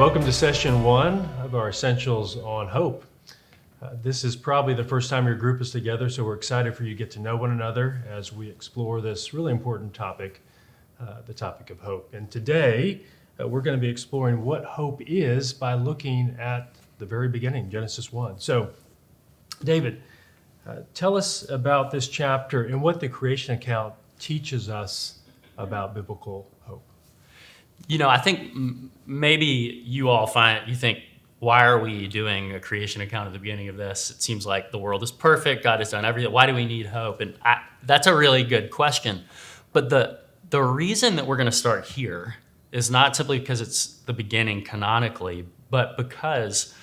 Welcome to session one of our Essentials on Hope. This is probably the first time your group is together, so we're excited for you to get to know one another as we explore this really important topic, the topic of hope. And today, we're going to be exploring what hope is by looking at the very beginning, Genesis 1. So, David, tell us about this chapter and what the creation account teaches us about biblical hope. You know, I think maybe you all you think, why are we doing a creation account at the beginning of this? It seems like the world is perfect. God has done everything. Why do we need hope? And that's a really good question. But the reason that we're going to start here is not simply because it's the beginning canonically, but because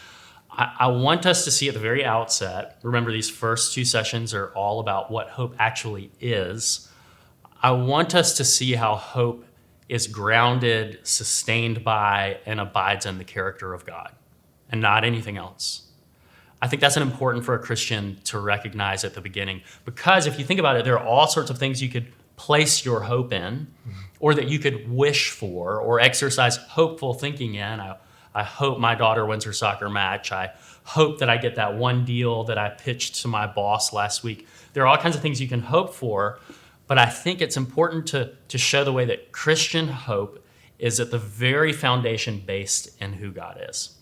I want us to see at the very outset, remember these first two sessions are all about what hope actually is. I want us to see how hope is grounded, sustained by, and abides in the character of God, and not anything else. I think that's important for a Christian to recognize at the beginning, because if you think about it, there are all sorts of things you could place your hope in, or that you could wish for, or exercise hopeful thinking in. I hope my daughter wins her soccer match. I hope that I get that one deal that I pitched to my boss last week. There are all kinds of things you can hope for, but I think it's important to show the way that Christian hope is at the very foundation based in who God is.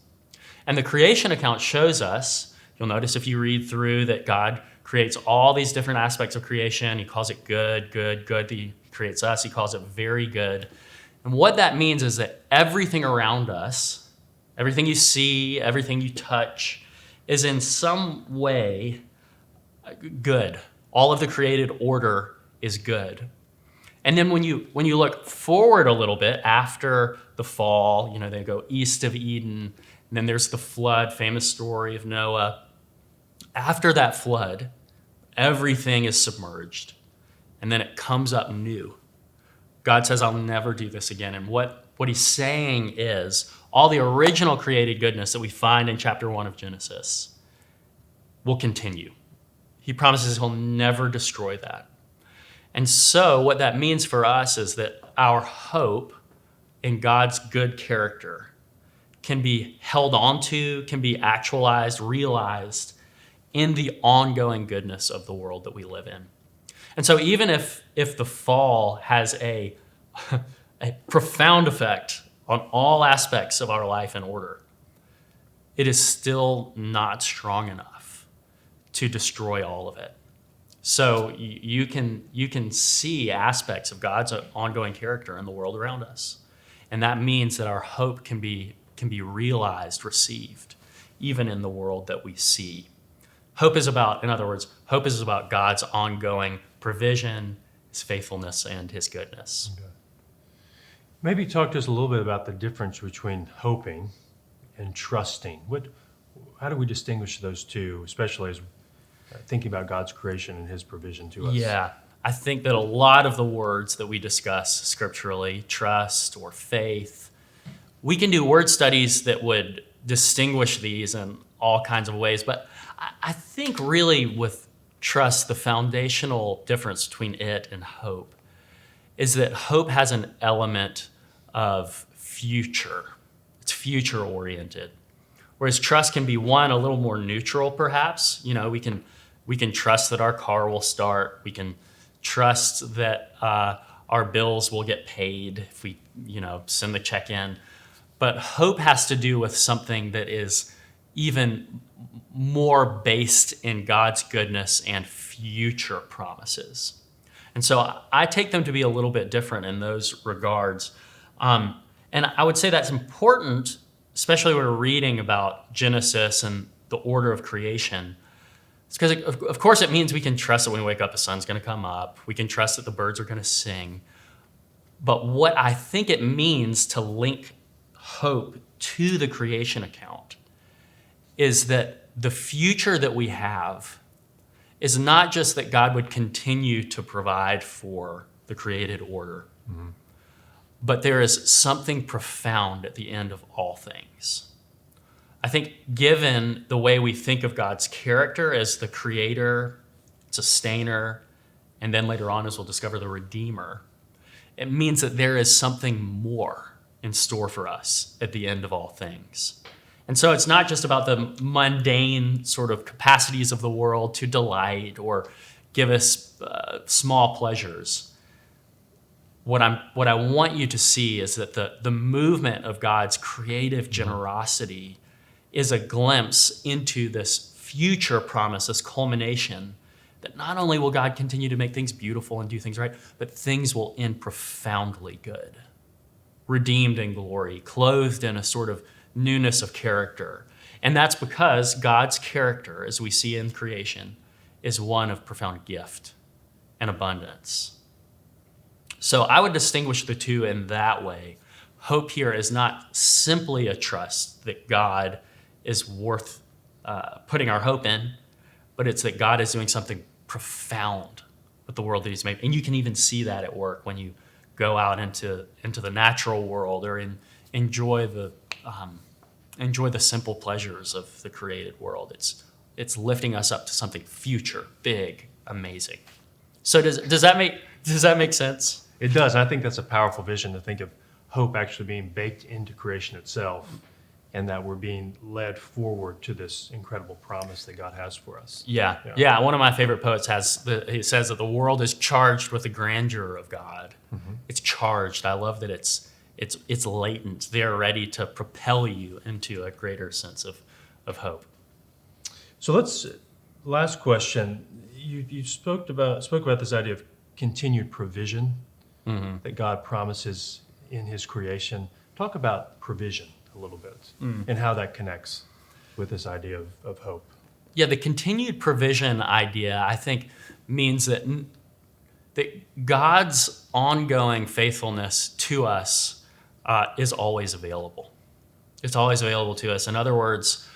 And the creation account shows us, you'll notice if you read through, that God creates all these different aspects of creation. He calls it good, good, good. He creates us. He calls it very good. And what that means is that everything around us, everything you see, everything you touch, is in some way good. All of the created order is good. And then when you look forward a little bit after the fall, you know, they go east of Eden, and then there's the flood, famous story of Noah. After that flood, everything is submerged, and then it comes up new. God says, I'll never do this again. And what he's saying is all the original created goodness that we find in chapter 1 of Genesis will continue. He promises he'll never destroy that. And so what that means for us is that our hope in God's good character can be held onto, can be actualized, realized in the ongoing goodness of the world that we live in. And so even if the fall has a profound effect on all aspects of our life and order, it is still not strong enough to destroy all of it. So you can see aspects of God's ongoing character in the world around us. And that means that our hope can be realized, received, even in the world that we see. In other words, hope is about God's ongoing provision, his faithfulness, and his goodness. Okay. Maybe talk to us a little bit about the difference between hoping and trusting. How do we distinguish those two, especially as thinking about God's creation and his provision to us? Yeah, I think that a lot of the words that we discuss scripturally, trust or faith, we can do word studies that would distinguish these in all kinds of ways. But I think really with trust, the foundational difference between it and hope is that hope has an element of future. It's future oriented. Whereas trust can be a little more neutral perhaps. You know, we can trust that our car will start. We can trust that our bills will get paid if we, send the check in. But hope has to do with something that is even more based in God's goodness and future promises. And so I take them to be a little bit different in those regards. And I would say that's important, especially when we're reading about Genesis and the order of creation. It's because, of course, it means we can trust that when we wake up, the sun's going to come up. We can trust that the birds are going to sing. But what I think it means to link hope to the creation account is that the future that we have is not just that God would continue to provide for the created order, but there is something profound at the end of all things. I think given the way we think of God's character as the creator, sustainer, and then later on, as we'll discover, the redeemer, it means that there is something more in store for us at the end of all things. And so it's not just about the mundane sort of capacities of the world to delight or give us small pleasures. What I want you to see is that the movement of God's creative generosity is a glimpse into this future promise, this culmination, that not only will God continue to make things beautiful and do things right, but things will end profoundly good, redeemed in glory, clothed in a sort of newness of character. And that's because God's character, as we see in creation, is one of profound gift and abundance. So I would distinguish the two in that way. Hope here is not simply a trust that God is worth putting our hope in, but it's that God is doing something profound with the world that he's made. And you can even see that at work when you go out into the natural world or enjoy the simple pleasures of the created world. It's lifting us up to something future, big, amazing. So does that make sense? It does. And I think that's a powerful vision to think of hope actually being baked into creation itself, and that we're being led forward to this incredible promise that God has for us. Yeah. One of my favorite poets he says that the world is charged with the grandeur of God. Mm-hmm. It's charged. I love that it's latent. They're ready to propel you into a greater sense of hope. So last question. You spoke about this idea of continued provision that God promises in his creation. Talk about provision a little bit and how that connects with this idea of hope. Yeah, the continued provision idea, I think, means that God's ongoing faithfulness to us is always available. It's always available to us. In other words,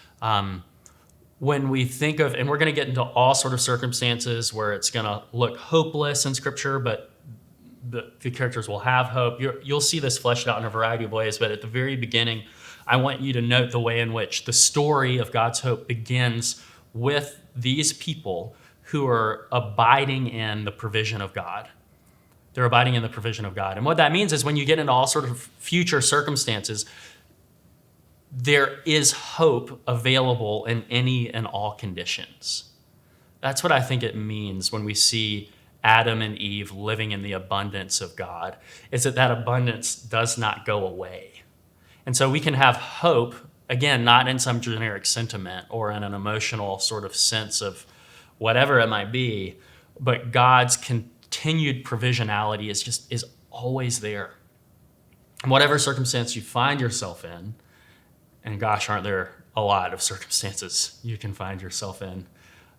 when we think of, and we're going to get into all sort of circumstances where it's going to look hopeless in Scripture, but the characters will have hope. You'll see this fleshed out in a variety of ways, but at the very beginning, I want you to note the way in which the story of God's hope begins with these people who are abiding in the provision of God. They're abiding in the provision of God. And what that means is when you get into all sort of future circumstances, there is hope available in any and all conditions. That's what I think it means when we see Adam and Eve living in the abundance of God, is that abundance does not go away. And so we can have hope, again, not in some generic sentiment or in an emotional sort of sense of whatever it might be, but God's continued provisionality is always there. And whatever circumstance you find yourself in, and gosh, aren't there a lot of circumstances you can find yourself in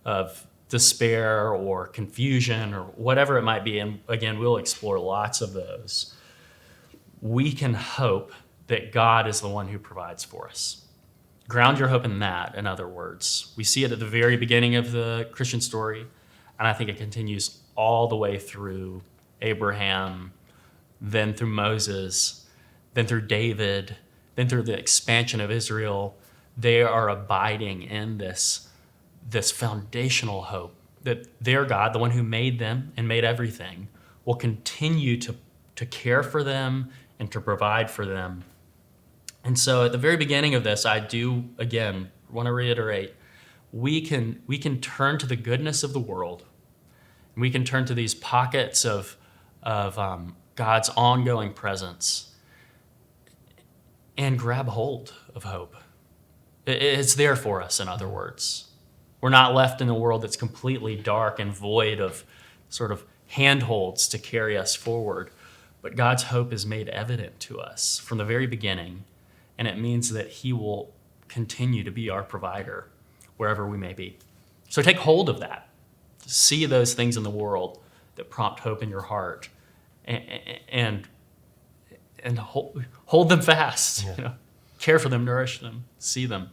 of despair or confusion or whatever it might be, and again, we'll explore lots of those. We can hope that God is the one who provides for us. Ground your hope in that, in other words. We see it at the very beginning of the Christian story, and I think it continues all the way through Abraham, then through Moses, then through David, then through the expansion of Israel. They are abiding in this foundational hope that their God, the one who made them and made everything, will continue to care for them and to provide for them. And so at the very beginning of this, I do, again, want to reiterate, we can turn to the goodness of the world. And we can turn to these pockets of God's ongoing presence and grab hold of hope. It's there for us, in other words. We're not left in a world that's completely dark and void of sort of handholds to carry us forward. But God's hope is made evident to us from the very beginning, and it means that he will continue to be our provider wherever we may be. So take hold of that. See those things in the world that prompt hope in your heart, and hold them fast. Yeah. Care for them, nourish them, see them.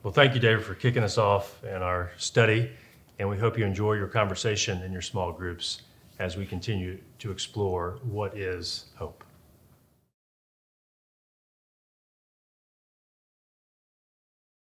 Well, thank you, David, for kicking us off in our study, and we hope you enjoy your conversation in your small groups as we continue to explore what is hope.